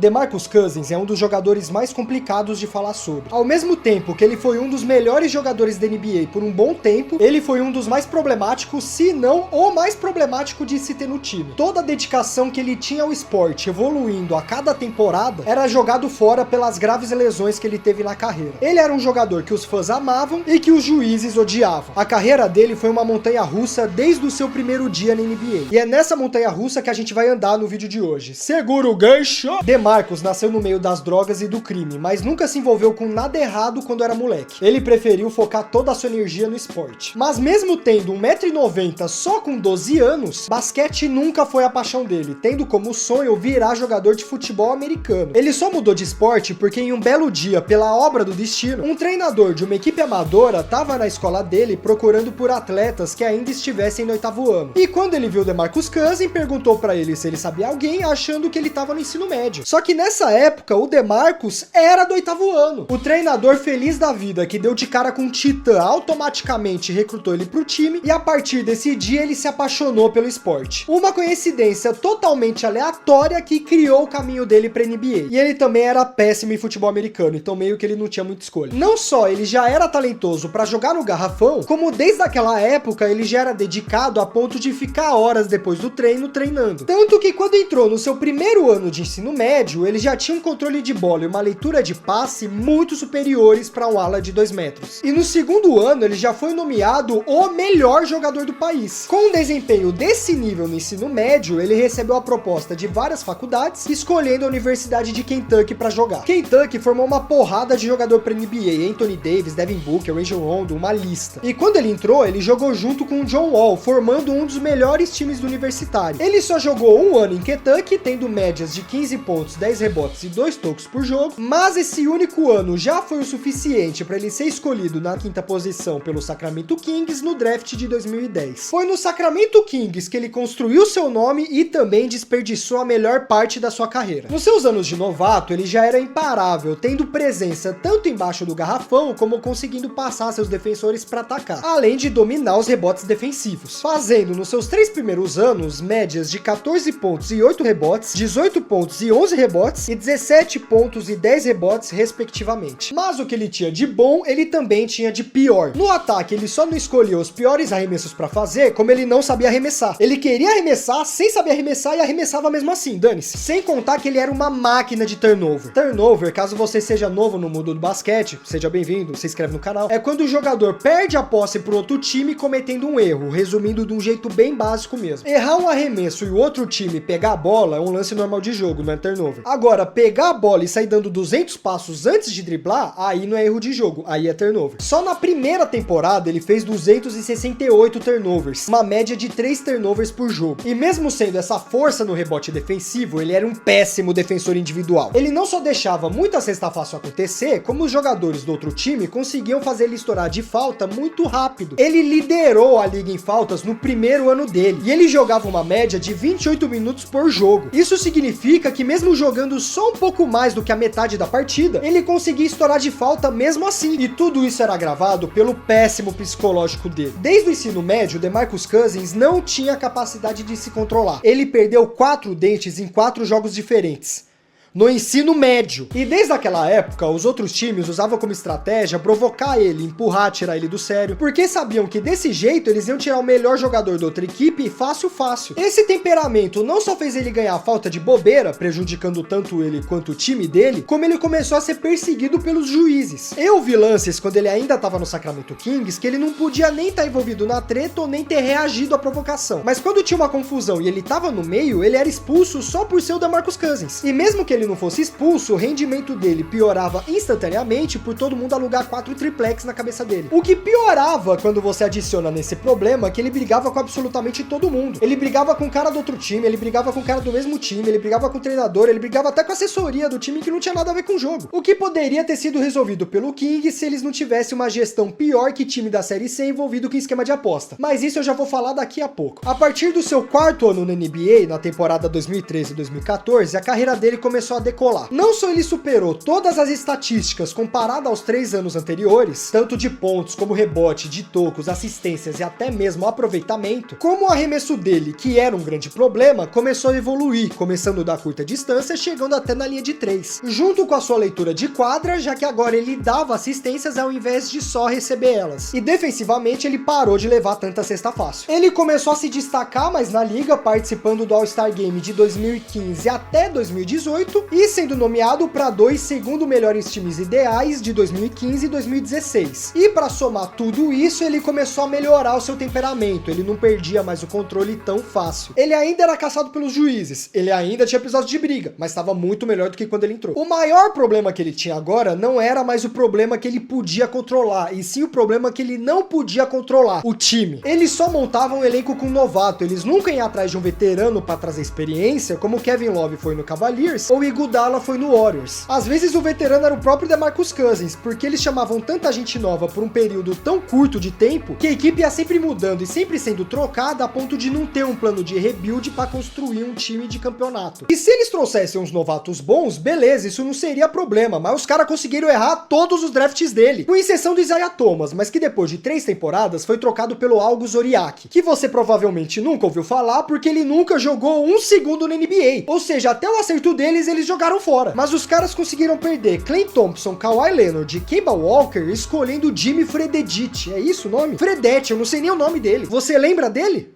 DeMarcus Cousins é um dos jogadores mais complicados de falar sobre. Ao mesmo tempo que ele foi um dos melhores jogadores da NBA por um bom tempo, ele foi um dos mais problemáticos, se não o mais problemático de se ter no time. Toda a dedicação que ele tinha ao esporte, evoluindo a cada temporada, era jogado fora pelas graves lesões que ele teve na carreira. Ele era um jogador que os fãs amavam e que os juízes odiavam. A carreira dele foi uma montanha-russa desde o seu primeiro dia na NBA. E é nessa montanha-russa que a gente vai andar no vídeo de hoje. Segura o gancho! DeMarcus nasceu no meio das drogas e do crime, mas nunca se envolveu com nada errado quando era moleque. Ele preferiu focar toda a sua energia no esporte. Mas mesmo tendo 1,90 m só com 12 anos, basquete nunca foi a paixão dele, tendo como sonho virar jogador de futebol americano. Ele só mudou de esporte porque em um belo dia, pela obra do destino, um treinador de uma equipe amadora estava na escola dele procurando por atletas que ainda estivessem no 8º ano. E quando ele viu DeMarcus Cousins, perguntou pra ele se ele sabia alguém, achando que ele estava no ensino médio. Só que nessa época, o DeMarcus era do 8º ano. O treinador feliz da vida, que deu de cara com um titã, automaticamente recrutou ele pro time, e a partir desse dia ele se apaixonou pelo esporte. Uma coincidência totalmente aleatória que criou o caminho dele pra NBA. E ele também era péssimo em futebol americano, então meio que ele não tinha muita escolha. Não só ele já era talentoso pra jogar no garrafão, como desde aquela época ele já era dedicado a ponto de ficar horas depois do treino treinando. Tanto que quando entrou no seu primeiro ano de ensino médio, ele já tinha um controle de bola e uma leitura de passe muito superiores para um ala de 2 metros. E no segundo ano ele já foi nomeado o melhor jogador do país. Com um desempenho desse nível no ensino médio, ele recebeu a proposta de várias faculdades, escolhendo a Universidade de Kentucky para jogar. Kentucky formou uma porrada de jogador para NBA, Anthony Davis, Devin Booker, Rajon Rondo, uma lista. E quando ele entrou, ele jogou junto com o John Wall, formando um dos melhores times do universitário. Ele só jogou um ano em Kentucky, tendo médias de 15 pontos, 10 rebotes e 2 tocos por jogo, mas esse único ano já foi o suficiente para ele ser escolhido na 5ª posição pelo Sacramento Kings no draft de 2010. Foi no Sacramento Kings que ele construiu seu nome e também desperdiçou a melhor parte da sua carreira. Nos seus anos de novato, ele já era imparável, tendo presença tanto embaixo do garrafão como conseguindo passar seus defensores para atacar, além de dominar os rebotes defensivos, fazendo nos seus 3 primeiros anos médias de 14 pontos e 8 rebotes, 18 pontos e 11 rebotes e 17 pontos e 10 rebotes respectivamente. Mas o que ele tinha de bom, ele também tinha de pior. No ataque, ele só não escolheu os piores arremessos pra fazer, como ele não sabia arremessar. Ele queria arremessar sem saber arremessar e arremessava mesmo assim, dane-se. Sem contar que ele era uma máquina de turnover. Turnover, caso você seja novo no mundo do basquete, seja bem-vindo, se inscreve no canal, é quando o jogador perde a posse pro outro time cometendo um erro, resumindo de um jeito bem básico mesmo. Errar um arremesso e o outro time pegar a bola é um lance normal de jogo, não é turnover. Agora, pegar a bola e sair dando 200 passos antes de driblar, aí não é erro de jogo, aí é turnover. Só na primeira temporada ele fez 268 turnovers, uma média de 3 turnovers por jogo. E mesmo sendo essa força no rebote defensivo, ele era um péssimo defensor individual. Ele não só deixava muita cesta fácil acontecer, como os jogadores do outro time conseguiam fazer ele estourar de falta muito rápido. Ele liderou a liga em faltas no primeiro ano dele, e ele jogava uma média de 28 minutos por jogo. Isso significa que mesmo jogando só um pouco mais do que a metade da partida, ele conseguia estourar de falta mesmo assim. E tudo isso era agravado pelo péssimo psicológico dele. Desde o ensino médio, DeMarcus Cousins não tinha capacidade de se controlar. Ele perdeu 4 dentes em 4 jogos diferentes. No ensino médio. E desde aquela época, os outros times usavam como estratégia provocar ele, empurrar, tirar ele do sério, porque sabiam que desse jeito eles iam tirar o melhor jogador da outra equipe fácil. Esse temperamento não só fez ele ganhar falta de bobeira, prejudicando tanto ele quanto o time dele, como ele começou a ser perseguido pelos juízes. Eu vi lances quando ele ainda estava no Sacramento Kings que ele não podia nem estar envolvido na treta ou nem ter reagido à provocação. Mas quando tinha uma confusão e ele estava no meio, ele era expulso só por ser o DeMarcus Cousins. E mesmo que ele não fosse expulso, o rendimento dele piorava instantaneamente por todo mundo alugar 4 triplex na cabeça dele. O que piorava quando você adiciona nesse problema que ele brigava com absolutamente todo mundo. Ele brigava com o cara do outro time, ele brigava com o cara do mesmo time, ele brigava com o treinador, ele brigava até com a assessoria do time que não tinha nada a ver com o jogo. O que poderia ter sido resolvido pelo King se eles não tivessem uma gestão pior que time da Série C envolvido com esquema de aposta. Mas isso eu já vou falar daqui a pouco. A partir do seu 4º ano na NBA, na temporada 2013-2014, a carreira dele começou começou a decolar. Não só ele superou todas as estatísticas comparadas aos 3 anos anteriores, tanto de pontos como rebote, de tocos, assistências e até mesmo aproveitamento, como o arremesso dele, que era um grande problema, começou a evoluir, começando da curta distância, chegando até na linha de 3. Junto com a sua leitura de quadra, já que agora ele dava assistências ao invés de só receber elas. E defensivamente ele parou de levar tanta cesta fácil. Ele começou a se destacar mais na liga, participando do All-Star Game de 2015 até 2018 e sendo nomeado para 2 segundo melhores times ideais de 2015 e 2016. E para somar tudo isso, ele começou a melhorar o seu temperamento, ele não perdia mais o controle tão fácil. Ele ainda era caçado pelos juízes, ele ainda tinha episódios de briga, mas estava muito melhor do que quando ele entrou. O maior problema que ele tinha agora não era mais o problema que ele podia controlar, e sim o problema que ele não podia controlar, o time. Eles só montavam um elenco com um novato, eles nunca iam atrás de um veterano para trazer experiência, como o Kevin Love foi no Cavaliers, ou o Iguodala foi no Warriors. Às vezes o veterano era o próprio DeMarcus Cousins, porque eles chamavam tanta gente nova por um período tão curto de tempo, que a equipe ia sempre mudando e sempre sendo trocada a ponto de não ter um plano de rebuild para construir um time de campeonato. E se eles trouxessem uns novatos bons, beleza, isso não seria problema, mas os caras conseguiram errar todos os drafts dele, com exceção do Isaiah Thomas, mas que depois de 3 temporadas foi trocado pelo Algo Zoriak, que você provavelmente nunca ouviu falar porque ele nunca jogou um segundo na NBA, ou seja, até o acerto deles eles jogaram fora. Mas os caras conseguiram perder Klay Thompson, Kawhi Leonard e Kemba Walker escolhendo Jimmy Fredette, é isso o nome? Fredette, eu não sei nem o nome dele. Você lembra dele?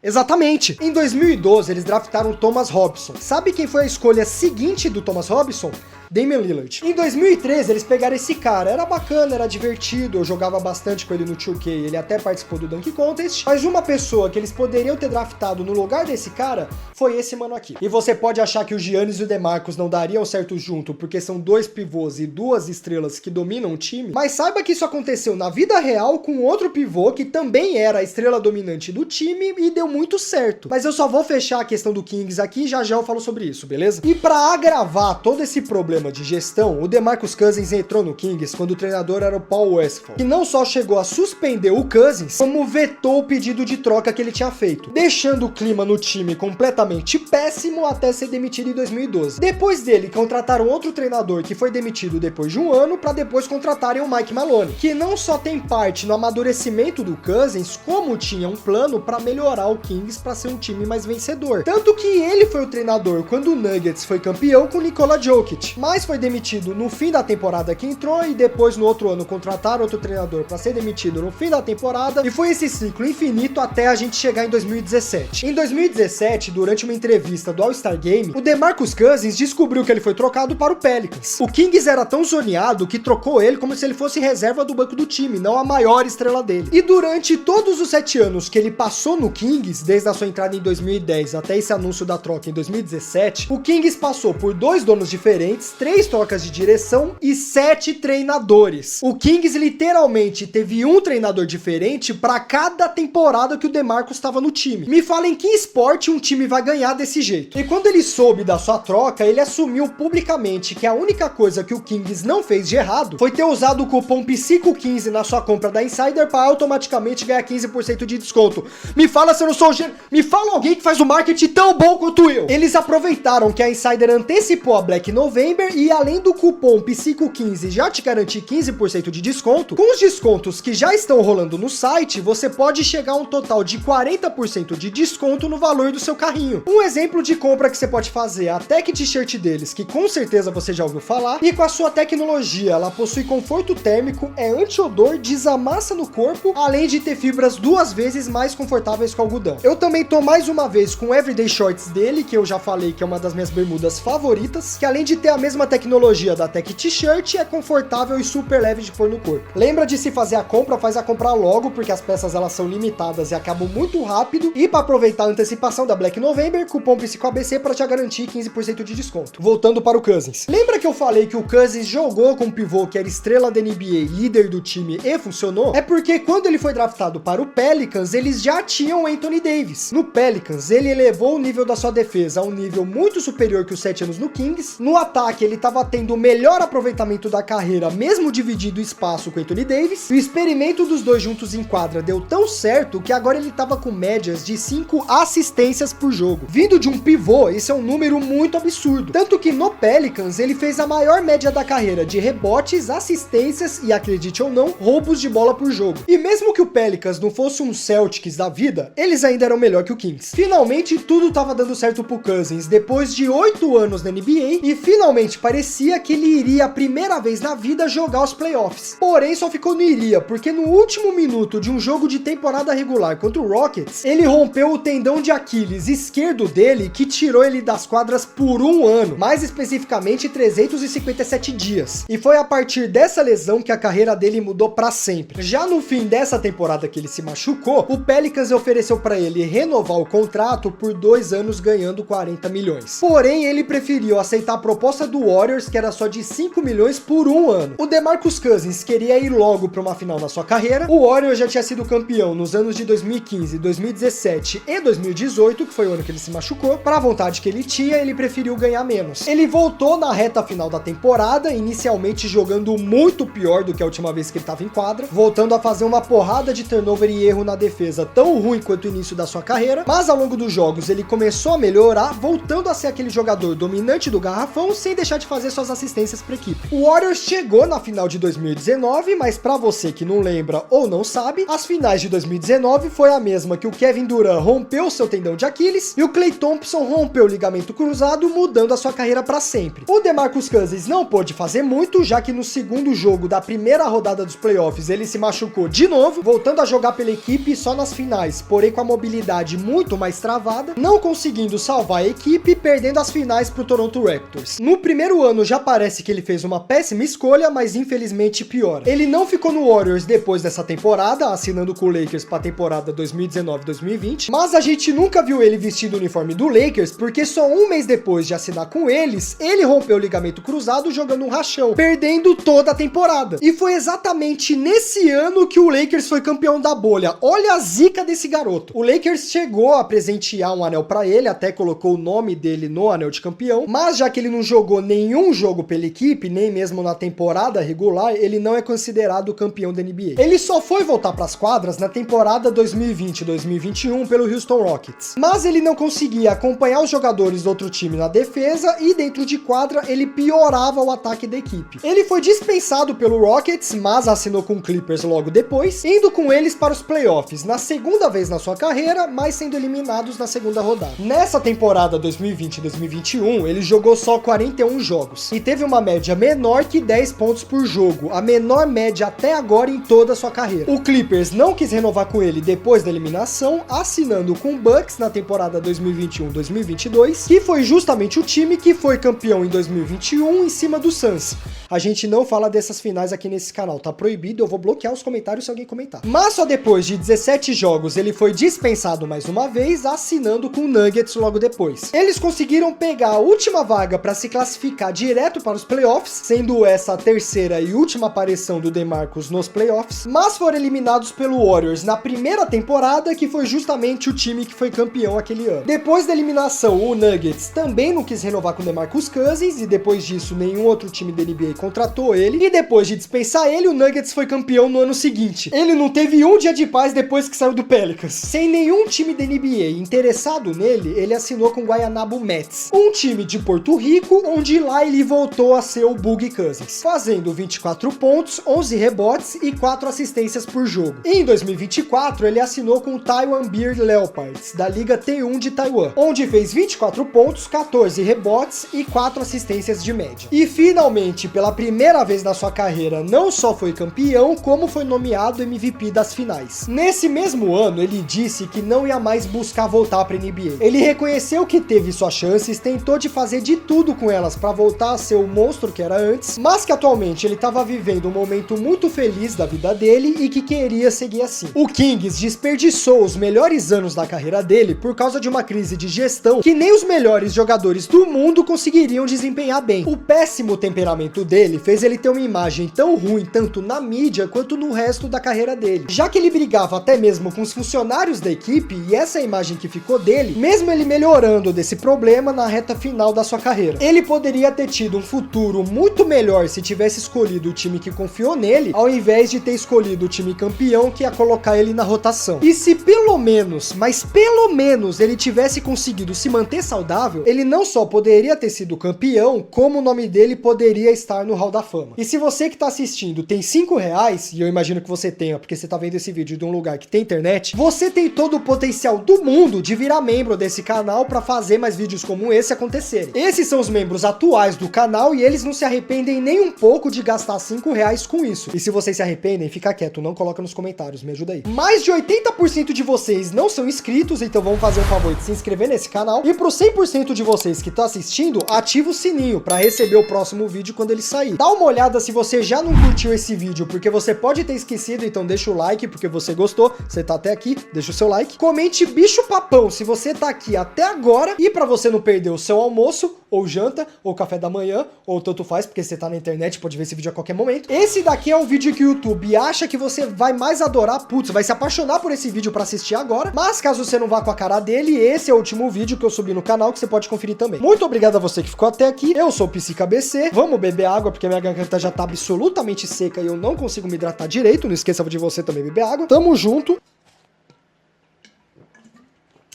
Exatamente. Em 2012, eles draftaram Thomas Robinson. Sabe quem foi a escolha seguinte do Thomas Robinson? Damian Lillard. Em 2013, eles pegaram esse cara, era bacana, era divertido, eu jogava bastante com ele no 2K, ele até participou do Dunk Contest, mas uma pessoa que eles poderiam ter draftado no lugar desse cara foi esse mano aqui. E você pode achar que o Giannis e o DeMarcus não dariam certo junto, porque são 2 pivôs e 2 estrelas que dominam o time, mas saiba que isso aconteceu na vida real com outro pivô que também era a estrela dominante do time e deu muito certo. Mas eu só vou fechar a questão do Kings aqui e já eu falo sobre isso, beleza? E pra agravar todo esse problema de gestão, o DeMarcus Cousins entrou no Kings quando o treinador era o Paul Westphal, que não só chegou a suspender o Cousins, como vetou o pedido de troca que ele tinha feito, deixando o clima no time completamente péssimo até ser demitido em 2012. Depois dele, contrataram outro treinador que foi demitido depois de um ano, para depois contratarem o Mike Maloney, que não só tem parte no amadurecimento do Cousins, como tinha um plano para melhorar o Kings para ser um time mais vencedor. Tanto que ele foi o treinador quando o Nuggets foi campeão com Nikola Jokic, mas foi demitido no fim da temporada que entrou e depois no outro ano contrataram outro treinador para ser demitido no fim da temporada, e foi esse ciclo infinito até a gente chegar em 2017. Em 2017, durante uma entrevista do All-Star Game, o DeMarcus Cousins descobriu que ele foi trocado para o Pelicans. O Kings era tão zoneado que trocou ele como se ele fosse reserva do banco do time, não a maior estrela dele. E durante todos os 7 anos que ele passou no Kings, desde a sua entrada em 2010 até esse anúncio da troca em 2017, o Kings passou por 2 donos diferentes, 3 trocas de direção e 7 treinadores. O Kings literalmente teve um treinador diferente para cada temporada que o DeMarcus estava no time. Me fala em que esporte um time vai ganhar desse jeito. E quando ele soube da sua troca, ele assumiu publicamente que a única coisa que o Kings não fez de errado foi ter usado o cupom PSICO15 na sua compra da Insider para automaticamente ganhar 15% de desconto. Me fala se eu não sou gênio. Me fala alguém que faz o marketing tão bom quanto eu. Eles aproveitaram que a Insider antecipou a Black November e além do cupom PSICO15 já te garantir 15% de desconto, com os descontos que já estão rolando no site, você pode chegar a um total de 40% de desconto no valor do seu carrinho. Um exemplo de compra que você pode fazer, a Tech T-shirt deles, que com certeza você já ouviu falar, e com a sua tecnologia, ela possui conforto térmico, é anti-odor, desamassa no corpo, além de ter fibras 2 vezes mais confortáveis que o algodão. Eu também tô mais uma vez com o Everyday Shorts dele, que eu já falei que é uma das minhas bermudas favoritas, que além de ter a mesma tecnologia da Tech T-shirt, é confortável e super leve de pôr no corpo. Lembra de se fazer a compra, faz a compra logo, porque as peças elas são limitadas e acabam muito rápido, e para aproveitar a antecipação da Black November, cupom PSICOABC para te garantir 15% de desconto. Voltando para o Cousins. Lembra que eu falei que o Cousins jogou com um pivô que era estrela da NBA, líder do time e funcionou? É porque quando ele foi draftado para o Pelicans, eles já tinham o Anthony Anthony Davis. No Pelicans, ele elevou o nível da sua defesa a um nível muito superior que os 7 anos no Kings. No ataque, ele estava tendo o melhor aproveitamento da carreira, mesmo dividindo espaço com Anthony Davis. O experimento dos dois juntos em quadra deu tão certo que agora ele estava com médias de 5 assistências por jogo. Vindo de um pivô, esse é um número muito absurdo. Tanto que no Pelicans, ele fez a maior média da carreira de rebotes, assistências e, acredite ou não, roubos de bola por jogo. E mesmo que o Pelicans não fosse um Celtics da vida, eles ainda eram melhor que o Kings. Finalmente, tudo estava dando certo pro Cousins depois de 8 anos na NBA e finalmente parecia que ele iria a primeira vez na vida jogar os playoffs. Porém, só ficou no iria, porque no último minuto de um jogo de temporada regular contra o Rockets, ele rompeu o tendão de Aquiles esquerdo dele, que tirou ele das quadras por 1 ano, mais especificamente 357 dias. E foi a partir dessa lesão que a carreira dele mudou para sempre. Já no fim dessa temporada que ele se machucou, o Pelicans ofereceu para ele renovar o contrato por 2 anos ganhando 40 milhões. Porém, ele preferiu aceitar a proposta do Warriors, que era só de 5 milhões por 1 ano. O DeMarcus Cousins queria ir logo para uma final na sua carreira. O Warriors já tinha sido campeão nos anos de 2015, 2017 e 2018, que foi o ano que ele se machucou. Para a vontade que ele tinha, ele preferiu ganhar menos. Ele voltou na reta final da temporada, inicialmente jogando muito pior do que a última vez que ele estava em quadra, voltando a fazer uma porrada de turnover e erro na defesa tão ruim quanto o início da sua carreira, mas ao longo dos jogos ele começou a melhorar, voltando a ser aquele jogador dominante do garrafão, sem deixar de fazer suas assistências para a equipe. O Warriors chegou na final de 2019, mas para você que não lembra ou não sabe, as finais de 2019 foi a mesma que o Kevin Durant rompeu seu tendão de Aquiles e o Klay Thompson rompeu o ligamento cruzado, mudando a sua carreira para sempre. O DeMarcus Cousins não pôde fazer muito, já que no segundo jogo da primeira rodada dos playoffs ele se machucou de novo, voltando a jogar pela equipe só nas finais, porém com a mobilidade muito mais travada, não conseguindo salvar a equipe, perdendo as finais para o Toronto Raptors. No primeiro ano já parece que ele fez uma péssima escolha, mas infelizmente piora. Ele não ficou no Warriors depois dessa temporada, assinando com o Lakers para a temporada 2019-2020, mas a gente nunca viu ele vestindo o uniforme do Lakers, porque só um mês depois de assinar com eles, ele rompeu o ligamento cruzado jogando um rachão, perdendo toda a temporada. E foi exatamente nesse ano que o Lakers foi campeão da bolha. Olha a zica desse garoto. O Lakers chegou a presentear um anel pra ele, até colocou o nome dele no anel de campeão, mas já que ele não jogou nenhum jogo pela equipe, nem mesmo na temporada regular, ele não é considerado campeão da NBA. Ele só foi voltar pras quadras na temporada 2020-2021 pelo Houston Rockets, mas ele não conseguia acompanhar os jogadores do outro time na defesa e dentro de quadra ele piorava o ataque da equipe. Ele foi dispensado pelo Rockets, mas assinou com o Clippers logo depois, indo com eles para os playoffs, na segunda vez na sua carreira, mas sendo eliminados na segunda rodada. Nessa temporada 2020-2021, ele jogou só 41 jogos e teve uma média menor que 10 pontos por jogo, a menor média até agora em toda a sua carreira. O Clippers não quis renovar com ele depois da eliminação, assinando com o Bucks na temporada 2021-2022, que foi justamente o time que foi campeão em 2021 em cima do Suns. A gente não fala dessas finais aqui nesse canal, tá proibido, eu vou bloquear os comentários se alguém comentar. Mas só depois de 17 jogos ele foi dispensado mais uma vez, assinando com o Nuggets logo depois. Eles conseguiram pegar a última vaga para se classificar direto para os playoffs, sendo essa a terceira e última aparição do DeMarcus nos playoffs, mas foram eliminados pelo Warriors na primeira temporada, que foi justamente o time que foi campeão aquele ano. Depois da eliminação, o Nuggets também não quis renovar com o DeMarcus Cousins, e depois disso nenhum outro time da NBA contratou ele, e depois de dispensar ele, o Nuggets foi campeão no ano seguinte. Ele não teve um dia de paz depois que saiu do Pelicans. Sem nenhum time da NBA interessado nele, ele assinou com o Guayanabo Mets, um time de Porto Rico, onde lá ele voltou a ser o Boogie Cousins, fazendo 24 pontos, 11 rebotes e 4 assistências por jogo. E em 2024, ele assinou com o Taiwan Beer Leopards, da Liga T1 de Taiwan, onde fez 24 pontos, 14 rebotes e 4 assistências de média. E finalmente, pela primeira vez na sua carreira, não só foi campeão, como foi nomeado MVP das finais. Nesse mesmo ano, ele disse que não ia mais buscar voltar para a NBA. Ele reconheceu que teve suas chances, tentou de fazer de tudo com elas para voltar a ser o monstro que era antes, mas que atualmente ele estava vivendo um momento muito feliz da vida dele e que queria seguir assim. O Kings desperdiçou os melhores anos da carreira dele por causa de uma crise de gestão que nem os melhores jogadores do mundo conseguiriam desempenhar bem. O péssimo temperamento dele fez ele ter uma imagem tão ruim tanto na mídia quanto no resto da carreira dele, já que ele brigava até mesmo com os funcionários da equipe e essa é a imagem que ficou dele, mesmo ele melhorando desse problema na reta final da sua carreira. Ele poderia ter tido um futuro muito melhor se tivesse escolhido o time que confiou nele, ao invés de ter escolhido o time campeão que ia colocar ele na rotação. E se pelo menos, mas pelo menos ele tivesse conseguido se manter saudável, ele não só poderia ter sido campeão, como o nome dele poderia estar no Hall da Fama. E se você que tá assistindo tem R$5, e eu imagino que você tenha, porque você tá vendo esse vídeo de um lugar que tem internet, você tem todo o potencial do mundo de virar membro desse canal para fazer mais vídeos como esse acontecerem. Esses são os membros atuais do canal e eles não se arrependem nem um pouco de gastar R$5 com isso. E se vocês se arrependem, fica quieto, não coloca nos comentários, me ajuda aí. Mais de 80% de vocês não são inscritos, então vamos fazer o favor de se inscrever nesse canal. E pro 100% de vocês que estão assistindo, ativa o sininho para receber o próximo vídeo quando ele sair. Dá uma olhada se você já não curtiu esse vídeo, porque você pode ter esquecido, então deixa o like, porque você gostou, você tá até aqui, deixa o seu like. Comente bicho papão se você tá aqui até agora, e para você não perder o seu almoço, ou janta, ou café da manhã, ou tanto faz, porque você tá na internet, pode ver esse vídeo a qualquer momento. Esse daqui é um vídeo que o YouTube acha que você vai mais adorar, putz, vai se apaixonar por esse vídeo pra assistir agora, mas caso você não vá com a cara dele, esse é o último vídeo que eu subi no canal, que você pode conferir também. Muito obrigado a você que ficou até aqui, eu sou o PsicaBC, vamos beber água, porque minha garganta já tá absolutamente seca e eu não consigo me hidratar direito, não esqueça de você também beber água. Tamo junto.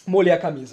Molhei a camisa.